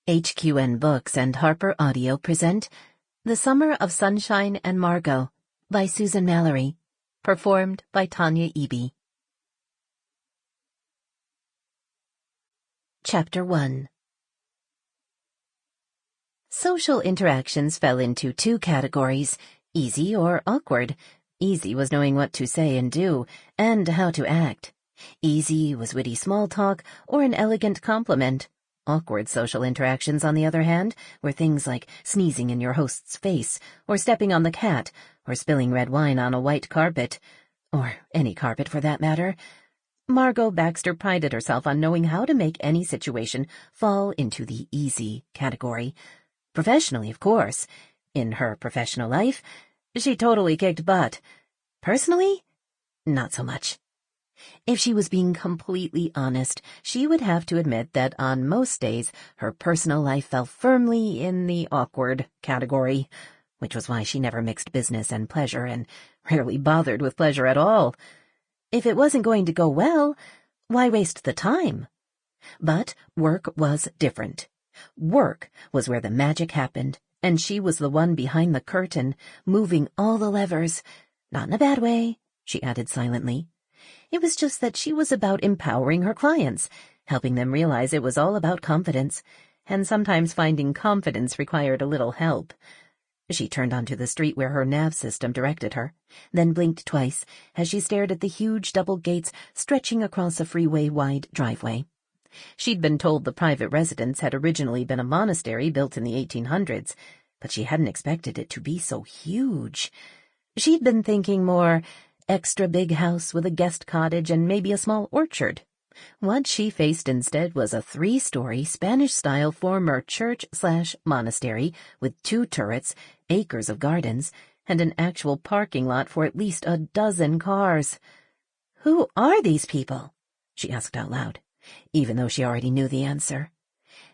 HQN Books and Harper Audio present The Summer of Sunshine and Margot by Susan Mallery, performed by Tanya Eby. Chapter 1. Social interactions fell into two categories, easy or awkward. Easy was knowing what to say and do, and how to act. Easy was witty small talk or an elegant compliment. Awkward social interactions, on the other hand, were things like sneezing in your host's face, or stepping on the cat, or spilling red wine on a white carpet, or any carpet for that matter. Margot Baxter prided herself on knowing how to make any situation fall into the easy category. Professionally, of course. In her professional life, she totally kicked butt. Personally, not so much. If she was being completely honest, she would have to admit that on most days her personal life fell firmly in the awkward category, which was why she never mixed business and pleasure and rarely bothered with pleasure at all. If it wasn't going to go well, why waste the time? But work was different. Work was where the magic happened, and she was the one behind the curtain, moving all the levers. Not in a bad way, she added silently. It was just that she was about empowering her clients, helping them realize it was all about confidence, and sometimes finding confidence required a little help. She turned onto the street where her nav system directed her, then blinked twice as she stared at the huge double gates stretching across a freeway-wide driveway. She'd been told the private residence had originally been a monastery built in the 1800s, but she hadn't expected it to be so huge. She'd been thinking more extra big house with a guest cottage and maybe a small orchard. What she faced instead was a 3-story Spanish-style former church/monastery with 2 turrets, acres of gardens, and an actual parking lot for at least a dozen cars. "Who are these people?" she asked out loud, even though she already knew the answer.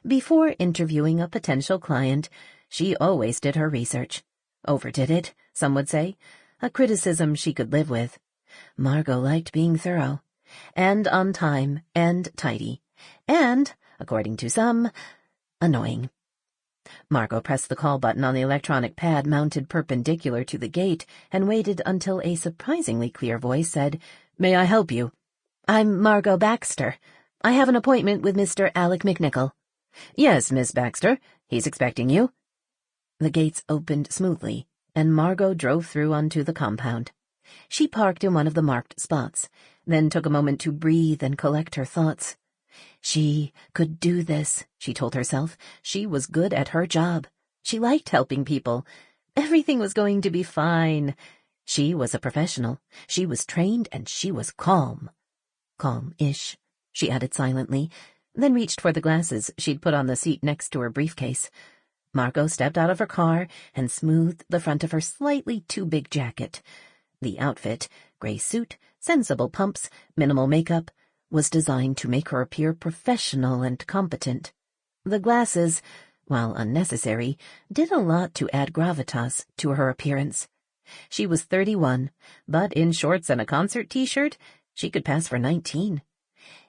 Before interviewing a potential client, she always did her research. Overdid it, some would say. A criticism she could live with. Margot liked being thorough, and on time, and tidy, and, according to some, annoying. Margot pressed the call button on the electronic pad mounted perpendicular to the gate and waited until a surprisingly clear voice said, "May I help you?" "I'm Margot Baxter. I have an appointment with Mr. Alec McNichol." "Yes, Miss Baxter. He's expecting you." The gates opened smoothly, and Margot drove through onto the compound. She parked in one of the marked spots, then took a moment to breathe and collect her thoughts. She could do this, she told herself. She was good at her job. She liked helping people. Everything was going to be fine. She was a professional. She was trained, and she was calm. Calm-ish, she added silently, then reached for the glasses she'd put on the seat next to her briefcase. Margot stepped out of her car and smoothed the front of her slightly too big jacket. The outfit, gray suit, sensible pumps, minimal makeup, was designed to make her appear professional and competent. The glasses, while unnecessary, did a lot to add gravitas to her appearance. She was 31, but in shorts and a concert t-shirt, she could pass for 19.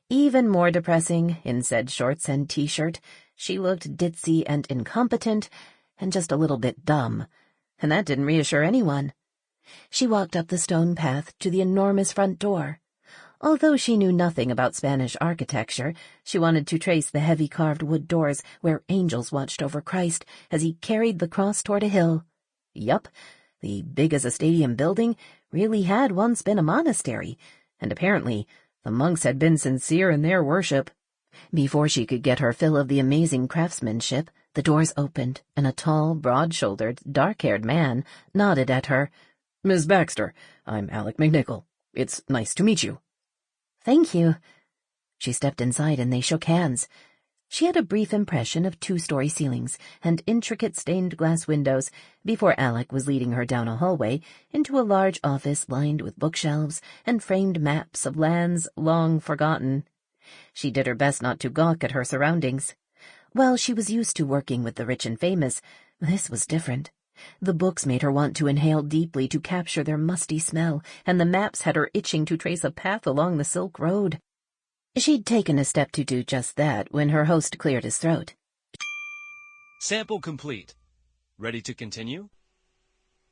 Even more depressing, in said shorts and t-shirt, she looked ditzy and incompetent, and just a little bit dumb, and that didn't reassure anyone. She walked up the stone path to the enormous front door. Although she knew nothing about Spanish architecture, she wanted to trace the heavy carved wood doors where angels watched over Christ as he carried the cross toward a hill. Yup, the big-as-a-stadium building really had once been a monastery, and apparently the monks had been sincere in their worship. Before she could get her fill of the amazing craftsmanship, the doors opened, and a tall, broad-shouldered, dark-haired man nodded at her. "Miss Baxter, I'm Alec McNichol. It's nice to meet you." "Thank you." She stepped inside, and they shook hands. She had a brief impression of 2-story ceilings and intricate stained-glass windows before Alec was leading her down a hallway into a large office lined with bookshelves and framed maps of lands long forgotten. She did her best not to gawk at her surroundings. While she was used to working with the rich and famous, this was different. The books made her want to inhale deeply to capture their musty smell, and the maps had her itching to trace a path along the Silk Road. She'd taken a step to do just that when her host cleared his throat. Sample complete. Ready to continue?